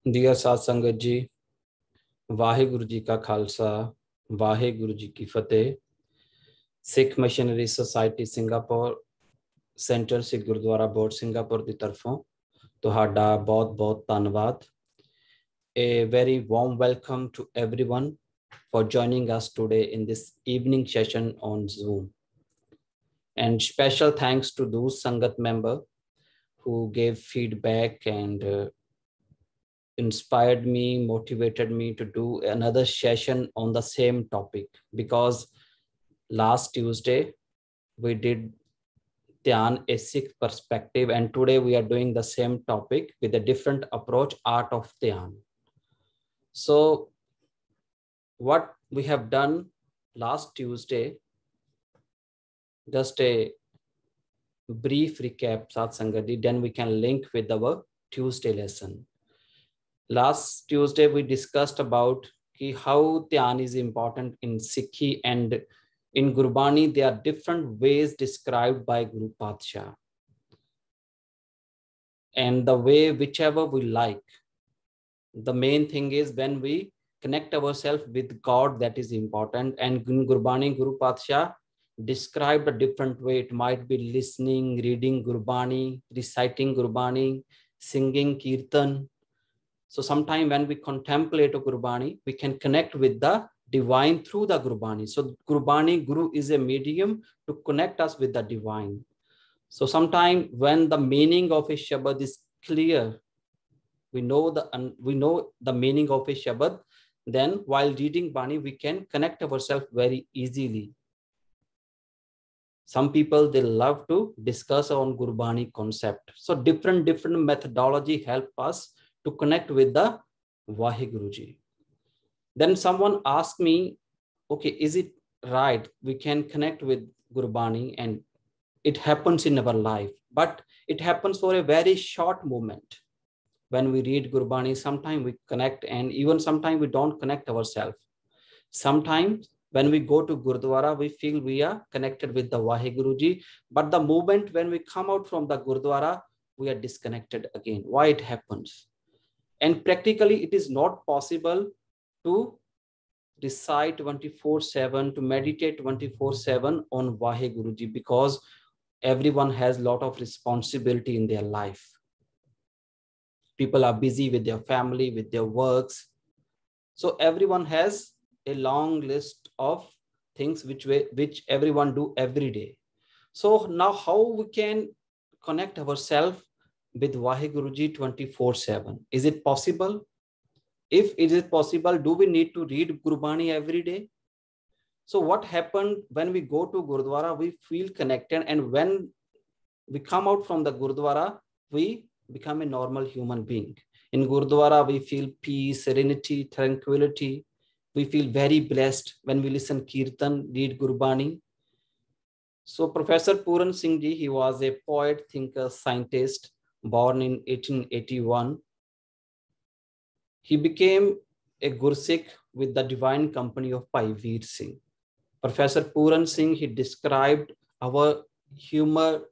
Dear साथ संगत जी, वाहेगुरु जी का खालसा, वाहेगुरु जी की फतेह। Sikh missionary society Singapore centre Sikh gurdwara board Singapore की तरफों तुहाडा बहुत बहुत धन्यवाद। A very warm welcome to everyone for joining us today in this evening session on Zoom. And special thanks to those Sangat member who gave feedback and inspired me, motivated me to do another session on the same topic, because last Tuesday we did Dhyan, a Sikh perspective, and today we are doing the same topic with a different approach, art of Dhyan. So what we have done last Tuesday, just a brief recap, Sat Sangati, then we can link with our Tuesday lesson. Last Tuesday, we discussed about how Dhyan is important in Sikhi, and in Gurbani, there are different ways described by Guru Padsha. And the way whichever we like. The main thing is when we connect ourselves with God, that is important. And in Gurbani, Guru Padsha described a different way. It might be listening, reading Gurbani, reciting Gurbani, singing Kirtan. So sometime when we contemplate a Gurbani, we can connect with the divine through the Gurbani. So Gurbani, Guru is a medium to connect us with the divine. So sometime when the meaning of a Shabad is clear, we know the meaning of a Shabad, then while reading Bani, we can connect ourselves very easily. Some people, they love to discuss on Gurbani concept. So different methodology help us to connect with the Vaheguruji. Then someone asked me, okay, is it right? We can connect with Gurbani and it happens in our life, but it happens for a very short moment. When we read Gurbani, sometimes we connect, and even sometimes we don't connect ourselves. Sometimes when we go to Gurdwara, we feel we are connected with the Vaheguruji, but the moment when we come out from the Gurdwara, we are disconnected again. Why it happens? And practically, it is not possible to recite 24/7, to meditate 24/7 on Vaheguruji, because everyone has a lot of responsibility in their life. People are busy with their family, with their works. So everyone has a long list of things which everyone do every day. So now how we can connect ourselves with Vaheguruji 24/7? Is it possible? If it is possible, do we need to read Gurbani every day? So what happened when we go to Gurdwara, we feel connected, and when we come out from the Gurdwara, we become a normal human being. In Gurdwara, we feel peace, serenity, tranquility. We feel very blessed when we listen Kirtan, read Gurbani. So Professor Puran Singh Ji, he was a poet, thinker, scientist, born in 1881. He became a Gursikh with the divine company of Bhai Veer Singh. Professor Puran Singh, he described our humor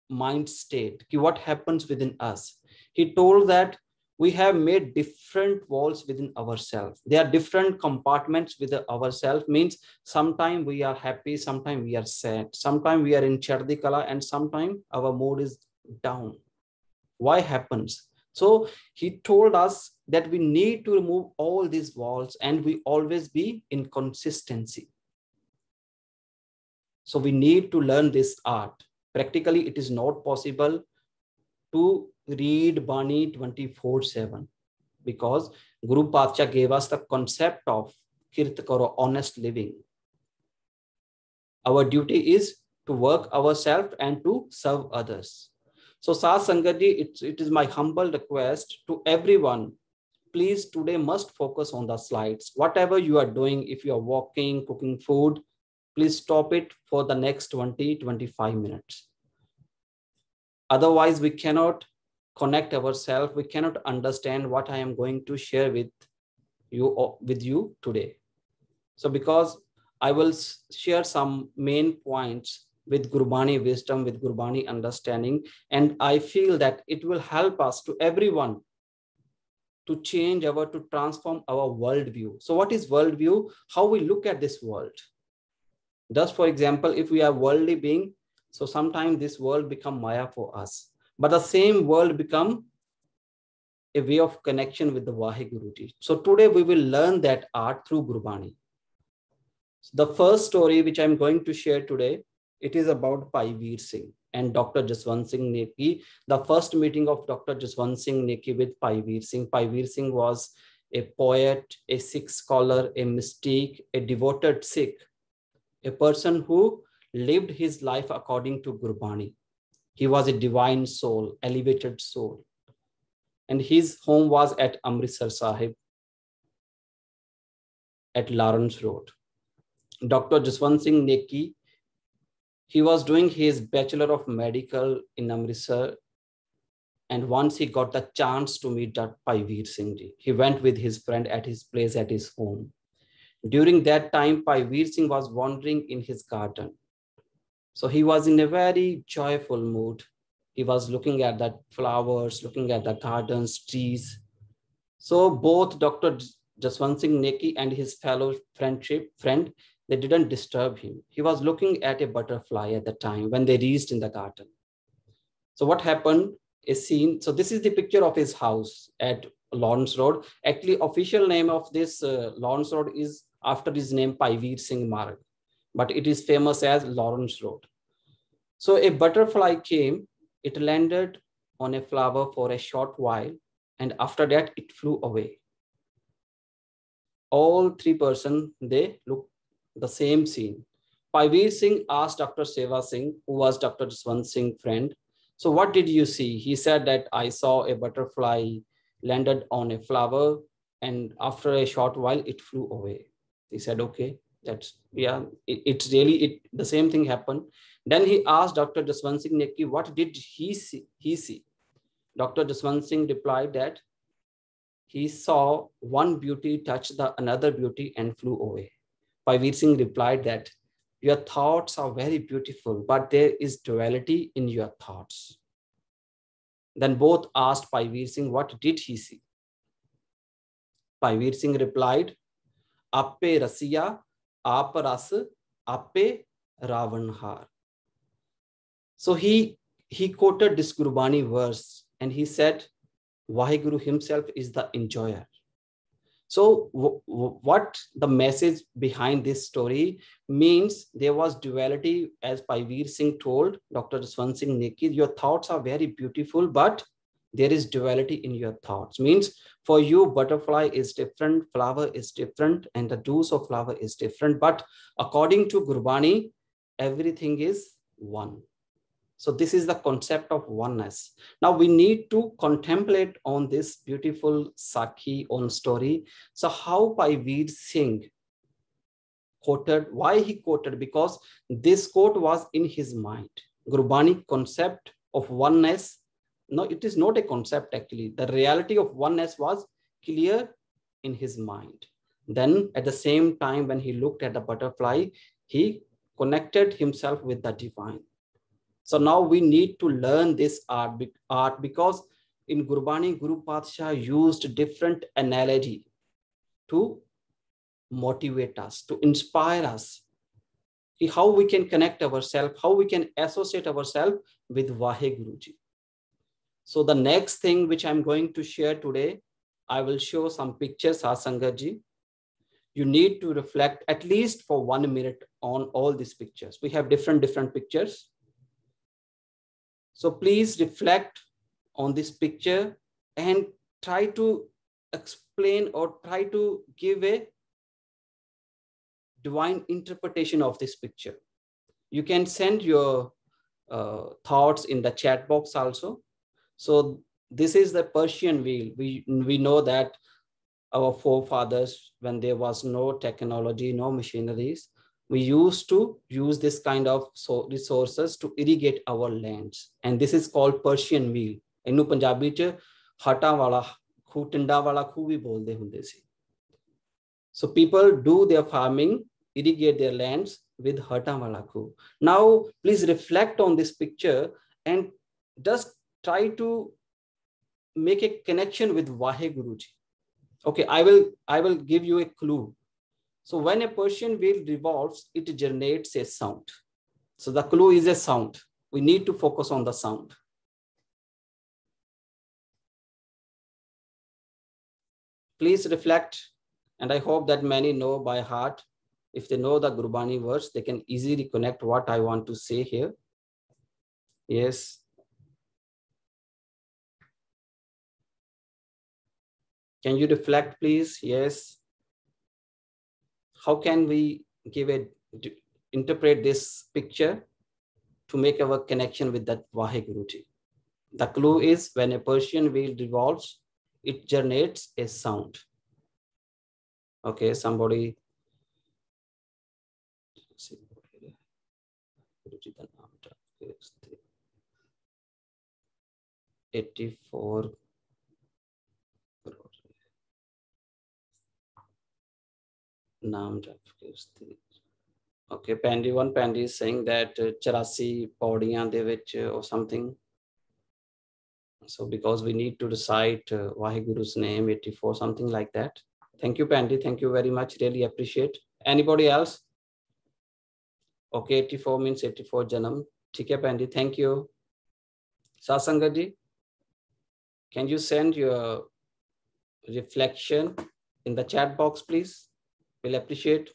mind state, what happens within us. He told that we have made different walls within ourselves. There are different compartments within ourselves, means sometimes we are happy, sometimes we are sad, sometimes we are in Chardi Kala, and sometimes our mood is down. Why happens? So he told us that we need to remove all these walls and we always be in consistency. So we need to learn this art. Practically, it is not possible to read Bani 24/7, because Guru Padsha gave us the concept of Kirt Karo, honest living. Our duty is to work ourselves and to serve others. So Sat Sangatji, it is my humble request to everyone, please today must focus on the slides. Whatever you are doing, if you are walking, cooking food, please stop it for the next 20-25 minutes. Otherwise, we cannot connect ourselves. We cannot understand what I am going to share with you today. So because I will share some main points with Gurbani wisdom, with Gurbani understanding, and I feel that it will help us to everyone to change our, to transform our worldview. So what is worldview? How we look at this world. Just for example, if we are worldly being, so sometimes this world become Maya for us, but the same world become a way of connection with the Vaheguruji. So today we will learn that art through Gurbani. So the first story which I'm going to share today, it is about Bhai Veer Singh and Dr. Jaswant Singh Neki. The first meeting of Dr. Jaswant Singh Neki with Bhai Veer Singh. Bhai Veer Singh was a poet, a Sikh scholar, a mystic, a devoted Sikh, a person who lived his life according to Gurbani. He was a divine soul, elevated soul. And his home was at Amritsar Sahib, at Lawrence Road. Dr. Jaswant Singh Neki, he was doing his Bachelor of Medical in Amritsar. And once he got the chance to meet Bhai Veer Singh Ji, he went with his friend at his place, at his home. During that time, Bhai Veer Singh was wandering in his garden. So he was in a very joyful mood. He was looking at the flowers, looking at the gardens, trees. So both Dr. Jaswant Singh Neki and his fellow friend, they didn't disturb him. He was looking at a butterfly at the time when they reached in the garden. So what happened? A scene. So this is the picture of his house at Lawrence Road. Actually, official name of this Lawrence Road is after his name, Bhai Veer Singh Marg, but it is famous as Lawrence Road. So a butterfly came, it landed on a flower for a short while, and after that it flew away. All three persons, they looked the same scene. Bhai Veer Singh asked Dr. Seva Singh, who was Dr. Jaswant Singh's friend, so what did you see? He said that I saw a butterfly landed on a flower, and after a short while it flew away. He said, okay, that's, yeah, it's really, the same thing happened. Then he asked Dr. Jaswant Singh Neki, what did he see? Dr. Jaswant Singh replied that he saw one beauty touch the another beauty and flew away. Bhai Veer Singh replied that your thoughts are very beautiful, but there is duality in your thoughts. Then both asked Bhai Veer Singh, what did he see? Bhai Veer Singh replied, Appe Rasiya, Aap Ras, Appe Ravanhar. So he quoted this Gurbani verse and he said, Vaheguru himself is the enjoyer. So what the message behind this story means, there was duality, as Bhai Veer Singh told Dr. Jaswant Singh Neki, your thoughts are very beautiful, but there is duality in your thoughts. Means for you, butterfly is different, flower is different, and the juice of flower is different. But according to Gurbani, everything is one. So this is the concept of oneness. Now we need to contemplate on this beautiful Sakhi own story. So how Bhai Veer Singh quoted, why he quoted? Because this quote was in his mind. Gurbani concept of oneness, no, it is not a concept actually. The reality of oneness was clear in his mind. Then at the same time, when he looked at the butterfly, he connected himself with the divine. So now we need to learn this art because in Gurbani, Guru Padshah used different analogy to motivate us, to inspire us, how we can connect ourselves, how we can associate ourselves with Vaheguruji. So the next thing which I'm going to share today, I will show some pictures, Sangatji. You need to reflect at least for 1 minute on all these pictures. We have different pictures. So please reflect on this picture and try to explain or try to give a divine interpretation of this picture. You can send your thoughts in the chat box also. So this is the Persian wheel. We know that our forefathers, when there was no technology, no machineries, we used to use this kind of resources to irrigate our lands. And this is called Persian wheel. In Punjabi ch hata wala khu, tinda wala khu bhi bolde hunde si. So people do their farming, irrigate their lands with hata wala khu. Now, please reflect on this picture and just try to make a connection with Vaheguru Ji. Okay, I will give you a clue. So when a Persian wheel revolves, it generates a sound. So the clue is a sound. We need to focus on the sound. Please reflect, and I hope that many know by heart. If they know the Gurbani words, they can easily connect what I want to say here. Yes. Can you reflect, please? Yes. How can we interpret this picture to make our connection with that Vaheguru Ji? The clue is when a Persian wheel revolves, it generates a sound. Okay, somebody. 84 नाम जप के उसते. Okay, one Pandy is saying that 84 paudiyaan de vich or something. So because we need to recite Vaheguru's name 84, something like that. Thank you, Pandy. Thank you very much. Really appreciate. Anybody else? Okay, 84 means 84 Janam. ठीक है, Pandy. Thank you. Sasangat ji, can you send your reflection in the chat box, please? We'll appreciate.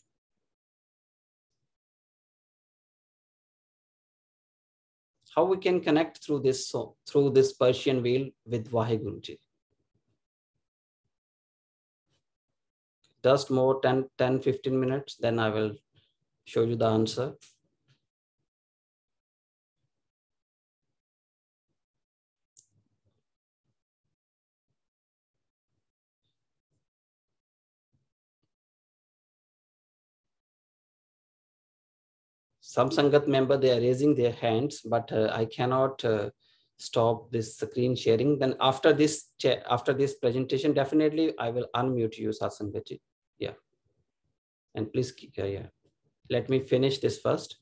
How we can connect through this Persian wheel with Vaheguru Ji. Just more 10-15 minutes, then I will show you the answer. Some Sangat member, they are raising their hands, but I cannot stop this screen sharing. Then after this presentation, definitely I will unmute you, Sasangat ji. Yeah. And please, yeah. Let me finish this first.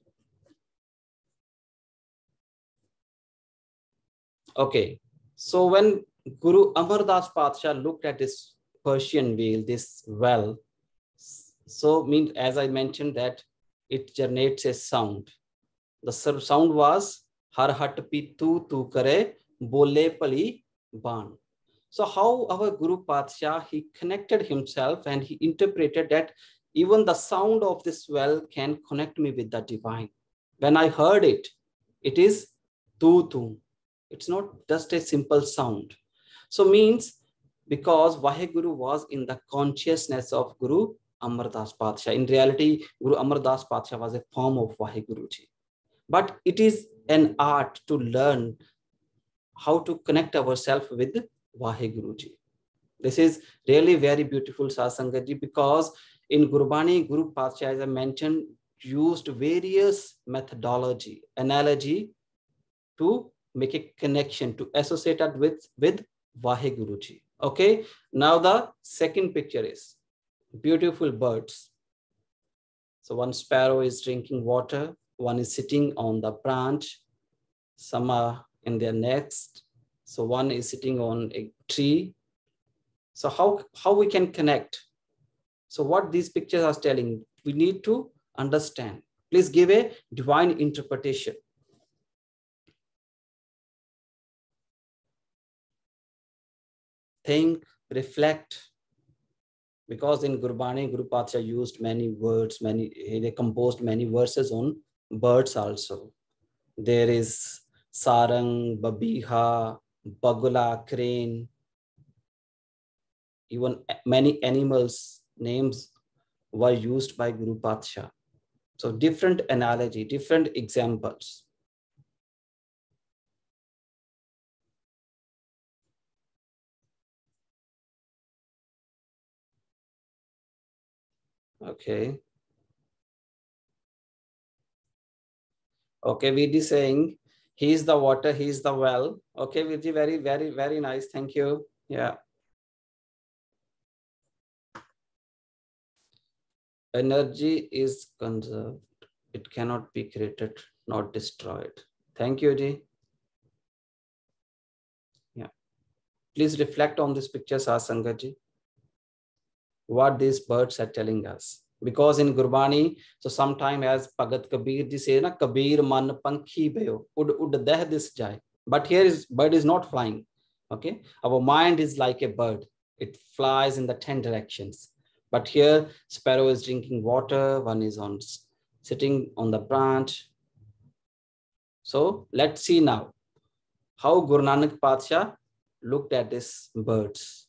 Okay. So when Guru Amar Das Padshah looked at this Persian wheel, this well, so means, as I mentioned, that it generates a sound. The sound was Har hat pi tu kare bole pali ban. So how our Guru Padshah, he connected himself and he interpreted that even the sound of this well can connect me with the divine. When I heard it, it is tu. It's not just a simple sound. So means because Vaheguru was in the consciousness of Guru Amar Das Padshah. In reality, Guru Amar Das Padshah was a form of Vaheguru Ji. But it is an art to learn how to connect ourselves with Vaheguru Ji. This is really very beautiful, Sasangat ji, because in Gurbani, Guru Padshah, as I mentioned, used various methodology, analogy to make a connection, to associate it with Vaheguru Ji. Okay, now the second picture is beautiful birds. So one sparrow is drinking water, one is sitting on the branch, some are in their nest, so one is sitting on a tree. So how we can connect? So what these pictures are telling, we need to understand. Please give a divine interpretation. Think, reflect, because in Gurbani, Guru Padshah used many words, they composed many verses on birds also. There is sarang, babiha, bagula, crane, even many animals names were used by Guru Padshah. So different analogy, different examples. Okay. Okay, Vidhi saying, he is the water, he is the well. Okay, Vidhi, very, very, very nice. Thank you. Yeah. Energy is conserved. It cannot be created, not destroyed. Thank you, Ji. Yeah. Please reflect on this picture, Sasangat ji. What these birds are telling us. Because in Gurbani, so sometime as Bhagat Kabir ji say, na Kabir man pankhi bhayo, ud deh dis jai. But here is bird is not flying. Okay, our mind is like a bird. It flies in the 10 directions. But here, sparrow is drinking water. One is on sitting on the branch. So let's see now how Guru Nanak Padsha looked at these birds.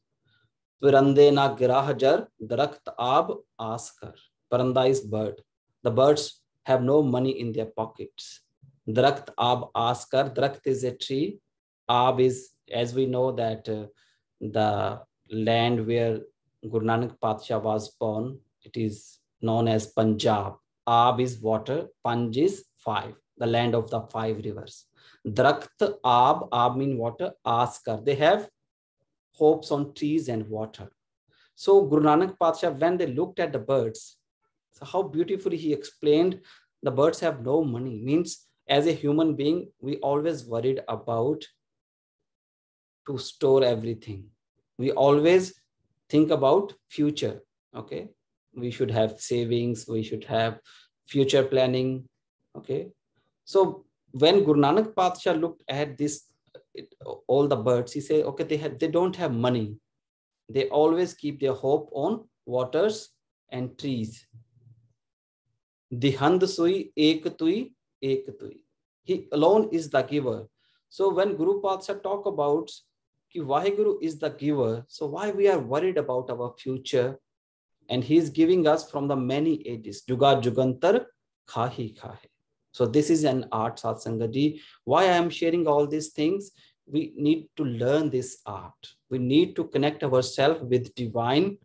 Parande na girah jar, darakht aab askar. Paranda is bird. The birds have no money in their pockets. Darakht aab askar. Darakht is a tree. Aab is, as we know, that the land where Guru Nanak Padsha was born, it is known as Punjab. Aab is water. Panj is 5, the land of the 5 rivers. Darakht aab, aab mean water. Askar, they have hopes on trees and water. So Guru Nanak Padsha, when they looked at the birds, so how beautifully he explained the birds have no money. Means as a human being, we always worried about to store everything. We always think about future. Okay, we should have savings, we should have future planning. Okay, so when Guru Nanak Padsha looked at this, all the birds, he said, okay, they don't have money. They always keep their hope on waters and trees. Dihand sui ek tui ek tui. He alone is the giver. So when Guru Padsha talk about ki Vaheguru is the giver, so why we are worried about our future? And he is giving us from the many ages. Juga jugantar khahi khahe. So this is an art, Satsangaji. Why I am sharing all these things? We need to learn this art. We need to connect ourselves with divine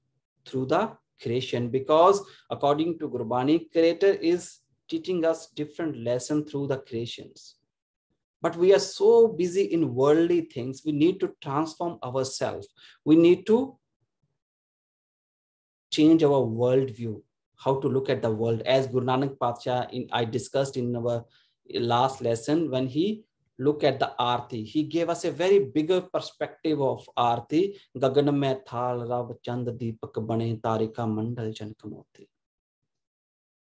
through the creation, because according to Gurbani, Creator is teaching us different lessons through the creations. But we are so busy in worldly things. We need to transform ourselves. We need to change our worldview, how to look at the world. As Guru Nanak Padsha, I discussed in our last lesson, when he looked at the Aarti, he gave us a very bigger perspective of Aarti. Gagan mein thal rab chand deepak bane tarika mandal jankamoti.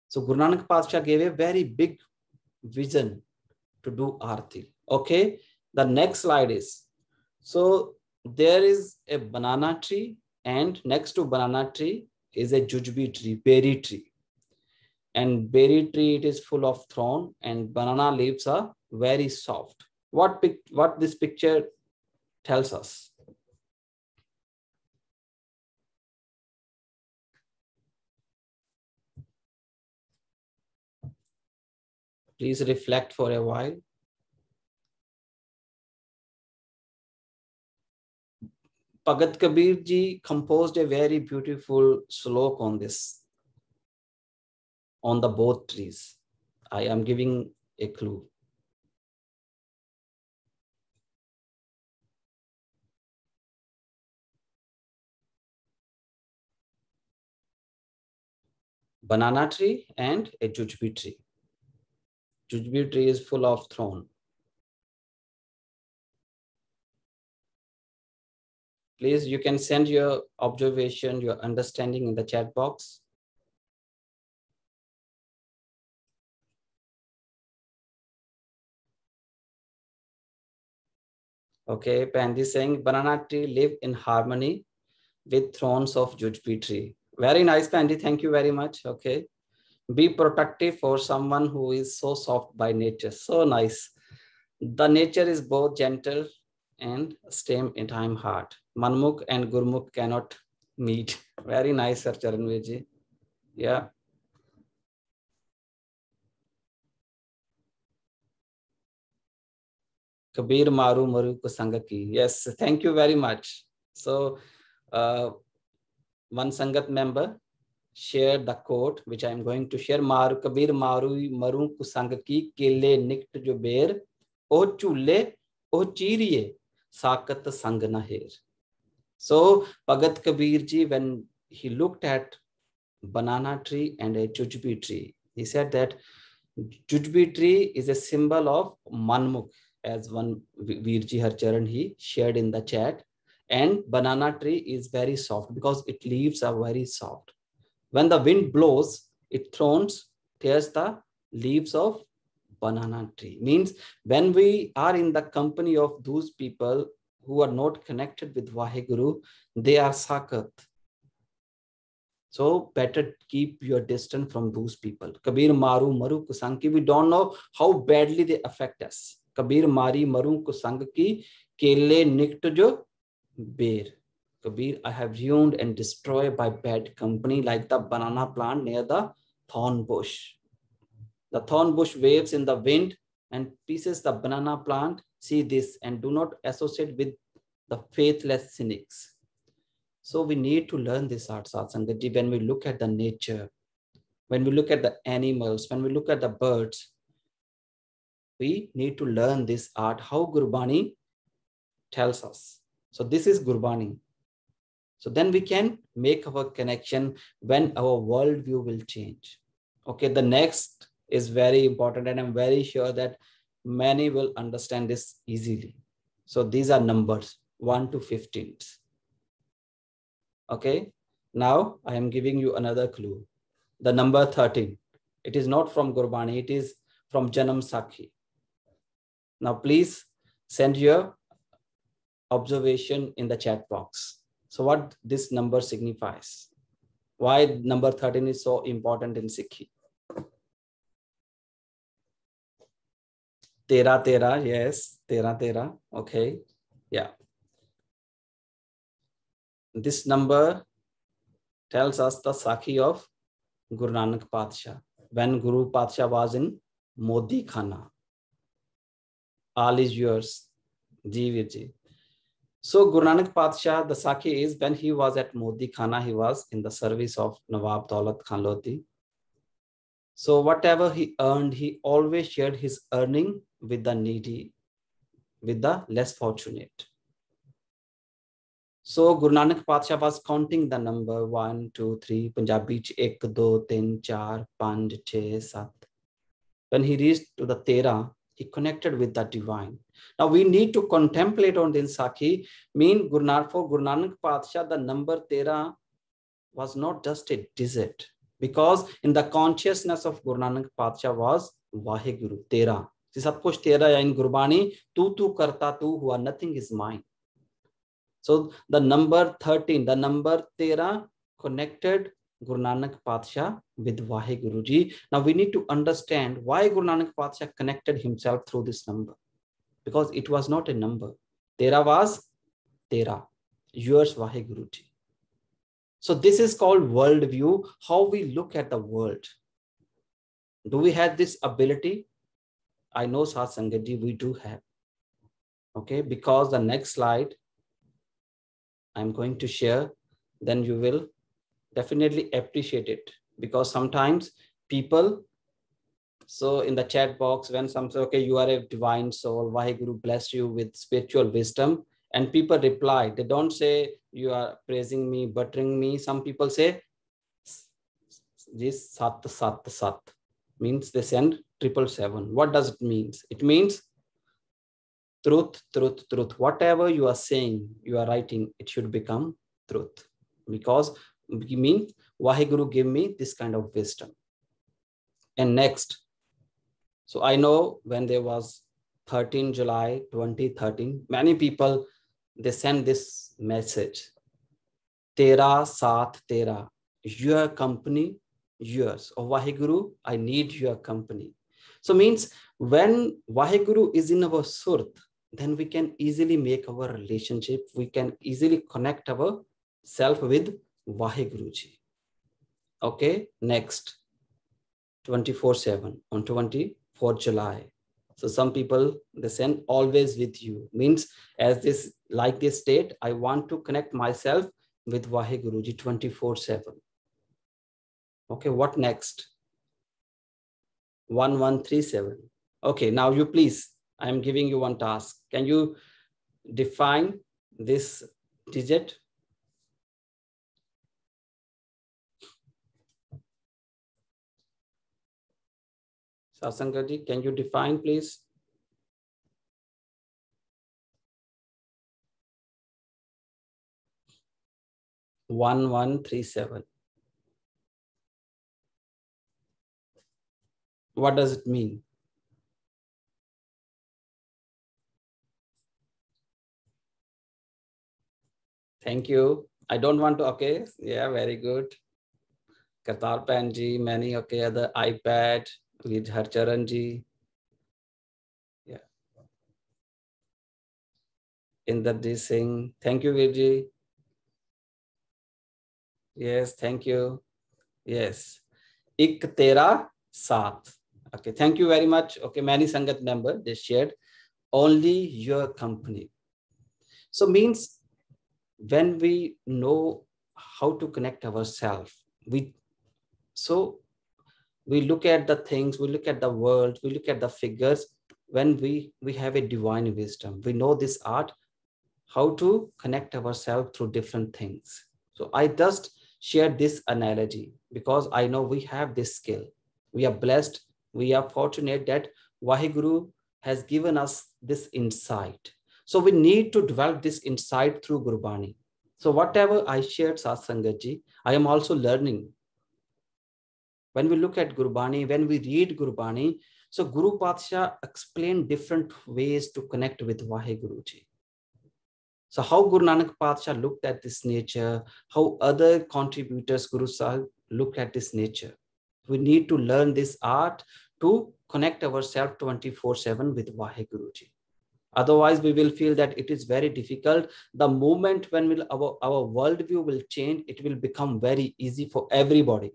So Guru Nanak Padsha gave a very big vision to do Aarti. Okay, the next slide is, so there is a banana tree, and next to banana tree is a jujbi tree, berry tree. And berry tree, it is full of thorn, and banana leaves are very soft. What this picture tells us? Please reflect for a while. Bhagat Kabir ji composed a very beautiful slok on this, on the both trees. I am giving a clue. Banana tree and a jujbi tree. Jujbi tree is full of thorn. Please, you can send your observation, your understanding in the chat box. Okay, Pandi saying banana tree live in harmony with thorns of jujbi tree. Very nice, Pandi. Thank you very much. Okay. Be protective for someone who is so soft by nature. So nice. The nature is both gentle and same in time hard. Manmukh and Gurmukh cannot meet. Very nice, Sir Charanveer ji. Yeah. Kabir Maru Maru Kusangaki. Yes, thank you very much. So one Sangat member shared the quote which I am going to share. Maru Kabir Maru Maru Kusangaki Kele Nikt Jo Bear O Chule O Chiriye Sakat Sangana Hair. So Bhagat Kabir ji, when he looked at banana tree and a jujbi tree, he said that jujbi tree is a symbol of Manmukh, as one Virji Harcharan he shared in the chat, And banana tree is very soft because its leaves are very soft. When the wind blows, it tears the leaves of banana tree. Means when we are in the company of those people who are not connected with Vaheguru, they are sakat. So better keep your distance from those people. Kabir maru maru kusang ki, we don't know how badly they affect us. Kabir mari maru kusang ki, kele nikt jo bear. Kabir, I have ruined and destroyed by bad company like the banana plant near the thorn bush. The thorn bush waves in the wind and pieces the banana plant. See this and do not associate with the faithless cynics. So we need to learn this art, Satsangaji, when we look at the nature, when we look at the animals, when we look at the birds, we need to learn this art, how Gurbani tells us. So this is Gurbani. So then we can make our connection when our worldview will change. Okay, the next is very important and I'm very sure that many will understand this easily. So these are numbers 1 to 15. Okay, now I am giving you another clue. The number 13. It is not from Gurbani, it is from Janam Sakhi. Now please send your observation in the chat box. So what this number signifies? Why number 13 is so important in Sikhi? Tera tera, yes, tera tera, okay, yeah. This number tells us the Sakhi of Guru Nanak Padsha. When Guru Padsha was in Modi Khana. All is yours, Ji. So Guru Nanak Padsha, the Sakhi is when he was at Modi Khana, he was in the service of Nawab Daulat Khan Lodi. So whatever he earned, he always shared his earning with the needy, with the less fortunate. So Guru Nanak Padsha was counting the number 1, 2, 3, Punjabi 1, 2, 3, 4, 5, 6, 7. When he reached to the Tera, he connected with the divine. Now we need to contemplate on this Sakhi. For Guru Nanak Padsha, the number Tera was not just a digit, because in the consciousness of Guru Nanak Padsha was Vaheguru, Tera. Sab kuch Tera ya in Gurbani, tu karta tu hua, nothing is mine. So the number 13, the number 13 connected Guru Nanak Padsha with Vaheguru Ji. Now we need to understand why Guru Nanak Padsha connected himself through this number. Because it was not a number. Tera was Tera, yours Vaheguru Ji. So this is called worldview, how we look at the world. Do we have this ability? I know Sat Sangat Ji, we do have. Okay, because the next slide I'm going to share, then you will definitely appreciate it. Because sometimes people, so in the chat box, when some say, okay, you are a divine soul, Vaheguru bless you with spiritual wisdom, and people reply, they don't say you are praising me, buttering me. Some people say this sat sat sat, means they send 777. What does it mean? It means truth, truth, truth. Whatever you are saying, you are writing, it should become truth. Because it means Vaheguru give me this kind of wisdom. And next, so I know when there was 13 July 2013, many people, they send this message. Tera saath tera, your company, yours. Oh Vaheguru, I need your company. So means when Vaheguru is in our surat, then we can easily make our relationship. We can easily connect our self with Vaheguru Ji. Okay, next, 24/7 on 24th July. So some people, they send always with you, means as this, like this state, I want to connect myself with Vaheguru Ji 24/7. Okay, what next? 1137. Okay, now you please, I am giving you one task. Can you define this digit? Sasangaji, can you define, please? 1137. What does it mean? Thank you. I don't want to, okay. Yeah, very good. Kartar Panji, many, okay, other iPad with Harcharan ji. Yeah. Inderjeet Singh. Thank you, Virji. Yes, thank you. Yes. Ik Tera Saath. Okay, thank you very much. Okay, many Sangat members, they shared only your company. So means when we know how to connect ourselves, we look at the things, we look at the world, we look at the figures. When we have a divine wisdom, we know this art, how to connect ourselves through different things. So I just shared this analogy because I know we have this skill. We are blessed. We are fortunate that Vaheguru has given us this insight. So we need to develop this insight through Gurbani. So whatever I shared, Satsangaji, I am also learning. When we look at Gurbani, when we read Gurbani, so Guru Patsha explained different ways to connect with Vaheguruji. So how Guru Nanak Patsha looked at this nature, how other contributors, Guru Sahib, look at this nature. We need to learn this art to connect ourselves 24/7 with Vaheguruji. Otherwise, we will feel that it is very difficult. The moment when our worldview will change, it will become very easy for everybody.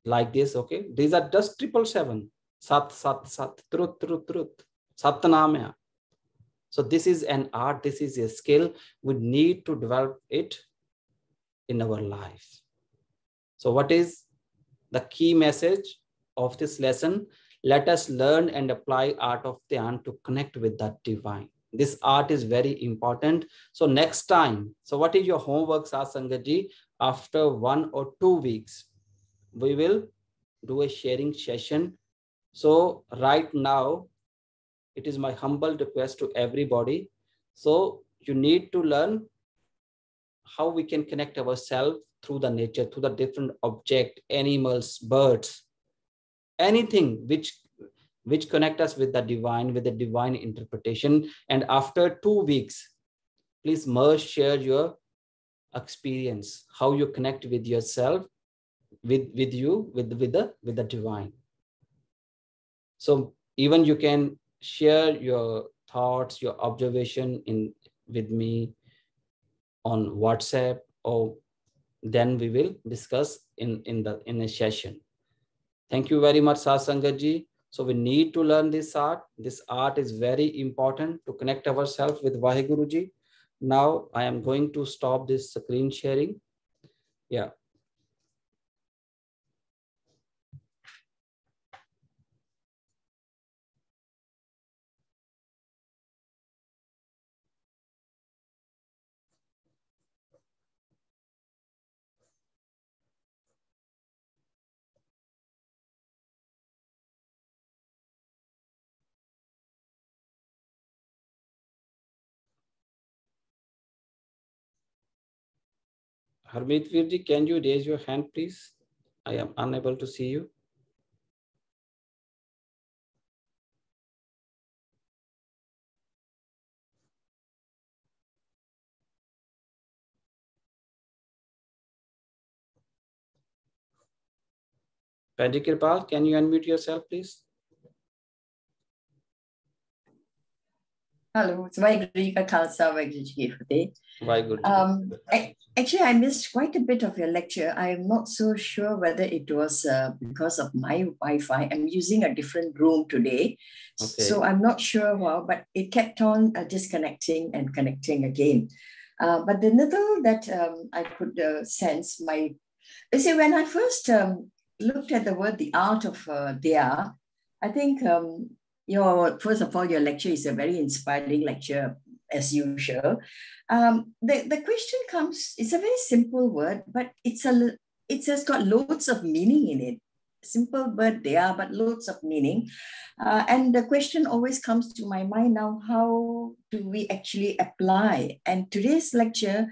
Like this, okay? These are just 777. Sat, sat, sat, truth, truth, truth. Satnamya. So this is an art, this is a skill. We need to develop it in our life. So what is the key message of this lesson? Let us learn and apply art of Dhyan to connect with that divine. This art is very important. So next time, so what is your homework, Satsangaji? After 1 or 2 weeks, we will do a sharing session. So right now, it is my humble request to everybody. So you need to learn how we can connect ourselves through the nature, through the different object, animals, birds, anything which connect us with the divine interpretation. And after 2 weeks, please share your experience, how you connect with yourself, with the divine. So even you can share your thoughts, your observation with me on WhatsApp, or then we will discuss in a session. Thank you very much, Satsangaji. So we need to learn this art. This art is very important to connect ourselves with Vaheguruji. Now I am going to stop this screen sharing. Yeah. Harmeet Virji, can you raise your hand, please? I am unable to see you. Panji Kirpal, can you unmute yourself, please? Hello, it's Vaiguru Ka Khalsa, Vaiguru Ji Ki Fateh. Vaiguru. Actually, I missed quite a bit of your lecture. I am not so sure whether it was because of my Wi-Fi. I'm using a different room today. Okay. So I'm not sure why, but it kept on disconnecting and connecting again. But the little that I could sense, you see, when I first looked at the word, the art of Dhya, I think first of all, your lecture is a very inspiring lecture, as usual. The question comes, it's a very simple word, but it has got loads of meaning in it. Simple word Dhya, but loads of meaning. And the question always comes to my mind now, how do we actually apply? And today's lecture,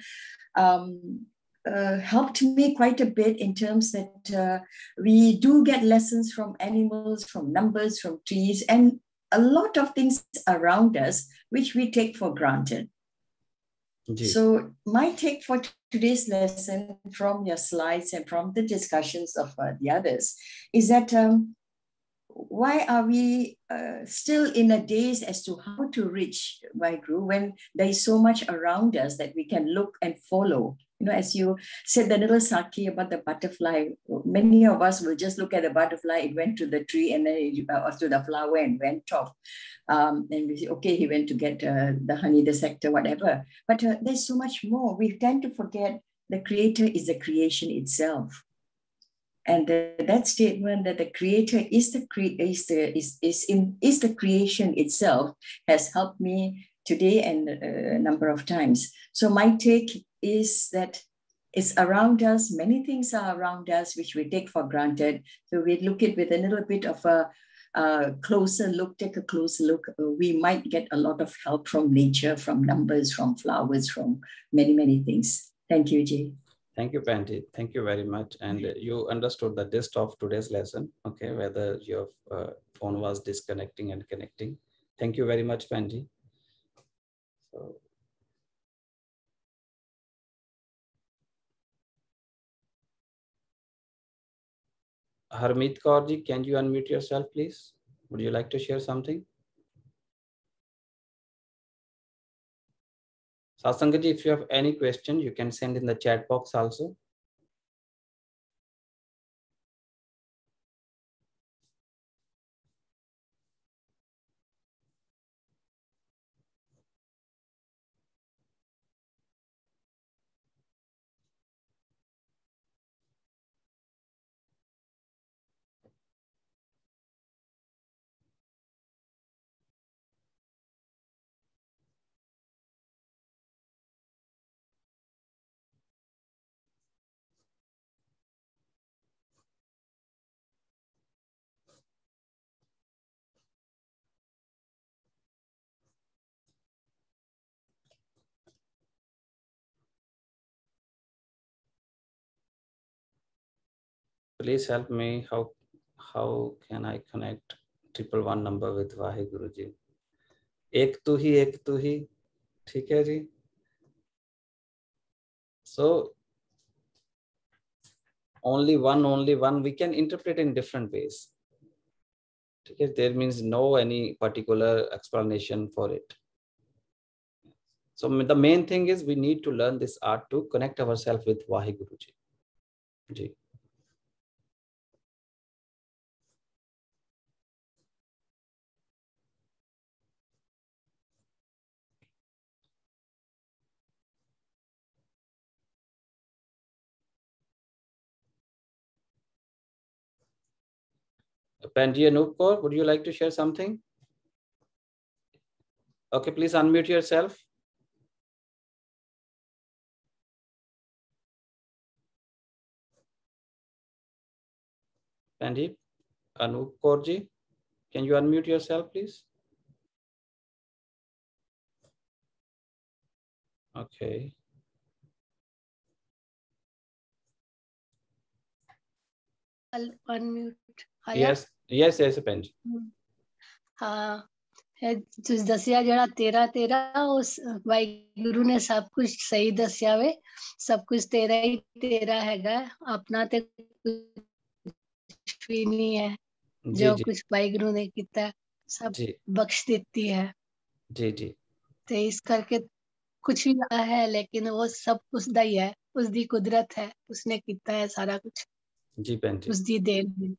helped me quite a bit in terms that we do get lessons from animals, from numbers, from trees, and a lot of things around us, which we take for granted. So my take for today's lesson from your slides and from the discussions of the others is that why are we still in a daze as to how to reach Waheguru when there is so much around us that we can look and follow? You know, as you said, the little Saki about the butterfly, many of us will just look at the butterfly, it went to the tree and then or to the flower and went off. And we say, okay, he went to get the honey, the nectar, whatever. But there's so much more. We tend to forget the creator is the creation itself. And that statement that the creator is the creation itself has helped me today and a number of times. So my take is that it's around us. Many things are around us, which we take for granted. So we look at it with a little bit of a closer look, take a closer look. We might get a lot of help from nature, from numbers, from flowers, from many, many things. Thank you, Jay. Thank you, Panji. Thank you very much. And you understood the gist of today's lesson, okay, whether your phone was disconnecting and connecting. Thank you very much, Panji. So, Harmeet Kaurji, can you unmute yourself, please? Would you like to share something? Sasangaji, if you have any question, you can send in the chat box also. Please help me. How can I connect 111 number with Waheguru ji? एक तू ही, ठीक है जी. So only one we can interpret in different ways. Okay, there means no any particular explanation for it. So the main thing is we need to learn this art to connect ourselves with Waheguru ji. Ji. Panji Anup Kaur, would you like to share something? Okay, please unmute yourself. Panji Anup Kaur ji, can you unmute yourself, please? Okay. I'll unmute. Yes, Panji. हाँ, तुझ दसिया जड़ा तेरा उस वाहिगुरु ने सब कुछ सही दसिया वे, सब कुछ तेरा ही तेरा हैगा, अपना ते कुछ भी नहीं है. जो कुछ वाहिगुरु ने किया सब बख्श देती है. जी. तो इस करके कुछ भी ना है, लेकिन वो सब उसदा ही है, उसदी कुदरत है, उसने किया है सारा कुछ. जी पैंजी. उसदी देन है.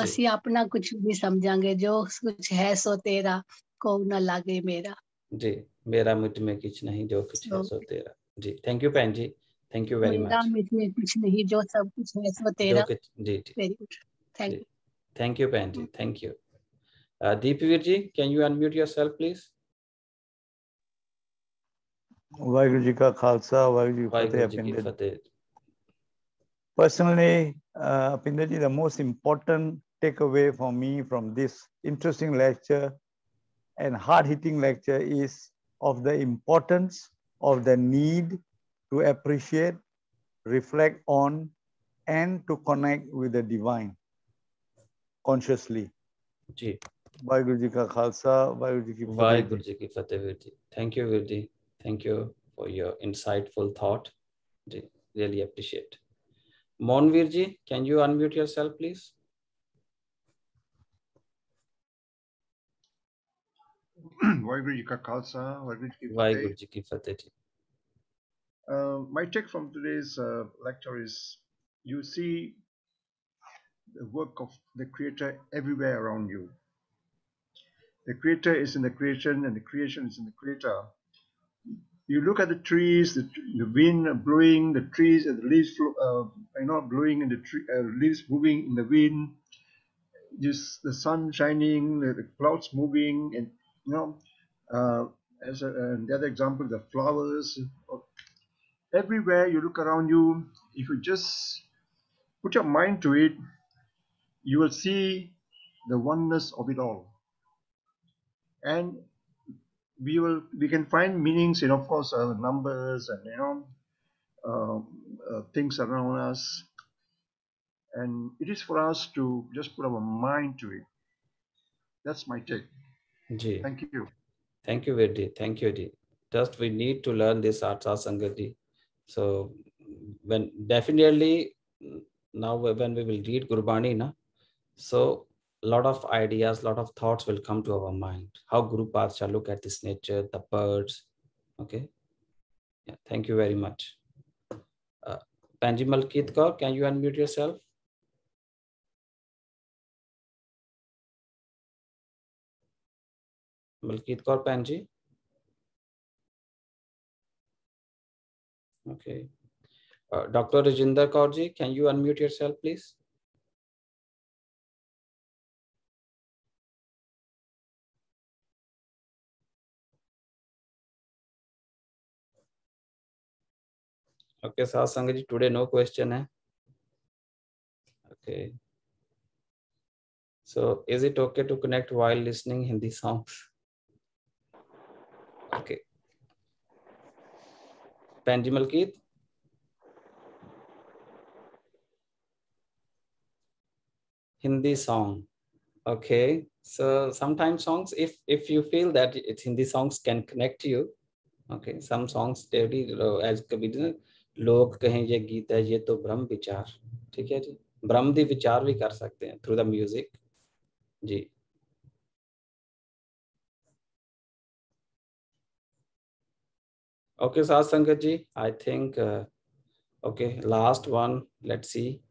ਅਸੀਂ अपना कुछ भी समझांगे, जो कुछ है सो तेरा, को ना लागे मेरा. जी, मेरा मुझ में कुछ नहीं, जो कुछ है सो तेरा. जी, थैंक यू पैंजी, थैंक यू वेरी मच. मेरा मुझ में कुछ नहीं, जो सब कुछ है सो तेरा. जी. Very good, thank you. Thank you पैंजी, thank you. Deepveer ji, can you unmute yourself please? Waheguru ji का खालसा, वाहिगुरु जी की फतेह. Personally, Pinder ji, the most important takeaway for me from this interesting lecture and hard-hitting lecture is of the importance of the need to appreciate, reflect on, and to connect with the divine consciously. जी. वाहिगुरु जी का खालसा, वाहिगुरु जी की फतेह। वाहिगुरु जी की फतेह Veer ji. Thank you Veer ji. Thank you for your insightful thought. Ji, really appreciate. Monveer ji, can you unmute yourself, please? Vaheguru Ji Ka Khalsa, Vaheguru Ji Ki Fateh. My take from today's lecture is, you see the work of the Creator everywhere around you. The Creator is in the creation, and the creation is in the Creator. You look at the trees, the wind blowing, the trees, and the leaves, blowing, and the leaves moving in the wind. Just the sun shining, the clouds moving, and as the other example, the flowers. Everywhere you look around you, if you just put your mind to it, you will see the oneness of it all. And we can find meanings in, of course, numbers and things around us. And it is for us to just put our mind to it. That's my take. Ji. Thank you. Thank you, Virdi. Thank you, Ji. Just we need to learn this Artha Sangati. So when definitely now when we will read Gurbani, na, so a lot of ideas, a lot of thoughts will come to our mind. How Guru Padsha look at this nature, the birds. Okay. Yeah, thank you very much. Panji Malkit Kaur, can you unmute yourself? Malkit Kaur Panji. Okay. Dr. Rajinder Kaur ji, can you unmute yourself, please? Okay, Sat Sangat ji, today no question hai. Okay. So is it okay to connect while listening Hindi songs? Okay. Panji Malkit. Hindi song. Okay. So sometimes songs, if you feel that it's Hindi songs can connect you. Okay. Some songs as कभी लोग कहें ये गीत है ये तो ब्रह्म विचार, ठीक है जी, ब्रह्म दी विचार भी कर सकते हैं through the music. Ji. Okay, Sat Sangat ji, I think, okay, last one, let's see.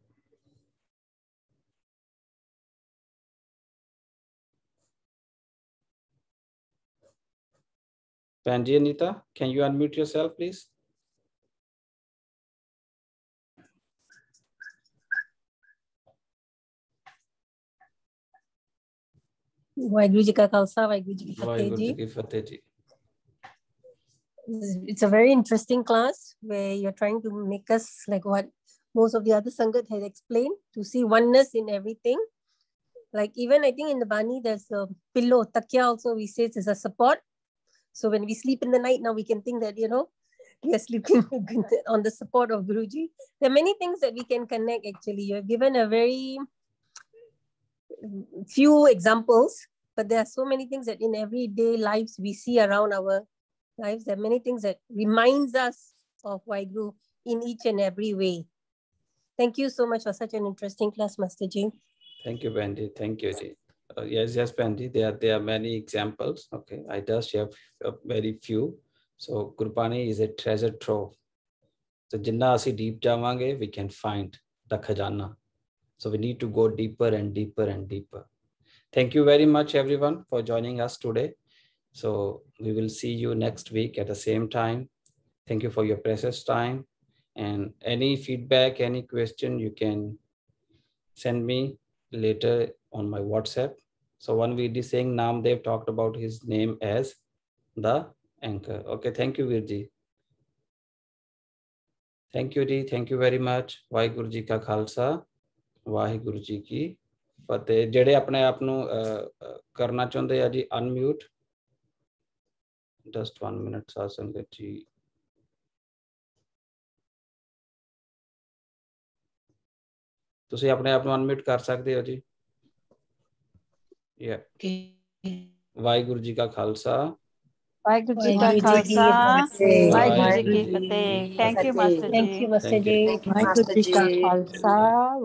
Panji Anita, can you unmute yourself, please? Vaheguru Ji Ka Khalsa, Vaheguru Ji Ki Fateh ji. It's a very interesting class where you're trying to make us like what most of the other Sangat had explained, to see oneness in everything. Like even I think in the Bani, there's a pillow, takya also we say is a support. So when we sleep in the night, now we can think that, we are sleeping on the support of Guruji. There are many things that we can connect actually. You're given a very few examples, but there are so many things that in everyday lives we see around our lives. There are many things that reminds us of Vaheguru in each and every way. Thank you so much for such an interesting class, Master Ji. Thank you, Benji. Thank you, Ji. Yes, Benji. There are many examples. Okay, I just have very few. So Gurbani is a treasure trove. So जिन्ना असी deep जावांगे, we can find the khajana. So we need to go deeper and deeper and deeper. Thank you very much, everyone, for joining us today. So we will see you next week at the same time. Thank you for your precious time. And any feedback, any question, you can send me later on my WhatsApp. So one video saying Namdev talked about his name as the anchor. Okay, thank you, Virji. Thank you, Ji. Thank you very much. Vaheguru Ji Ka Khalsa, Vaheguru Ji Ki Fateh. ਜਿਹੜੇ ਆਪਣੇ ਆਪ ਨੂੰ ਕਰਨਾ ਚਾਹੁੰਦੇ ਆ ਜੀ unmute. Just 1 minute, Sat Sangat ji. ਤੁਸੀਂ ਆਪਣੇ ਆਪ ਨੂੰ ਅਨਮਿਊਟ ਕਰ ਸਕਦੇ ਹੋ ਜੀ। ਵਾਹਿਗੁਰੂ ਜੀ ਕਾ ਖਾਲਸਾ, ਵਾਹਿਗੁਰੂ ਜੀ ਕਾ ਖਾਲਸਾ, ਵਾਹਿਗੁਰੂ ਜੀ ਕੀ ਫਤਿਹ। ਥੈਂਕ ਯੂ ਮਾਸਟਰ ਜੀ। ਥੈਂਕ ਯੂ ਮਾਸਟਰ ਜੀ। ਵਾਹਿਗੁਰੂ ਜੀ ਕਾ ਖਾਲਸਾ।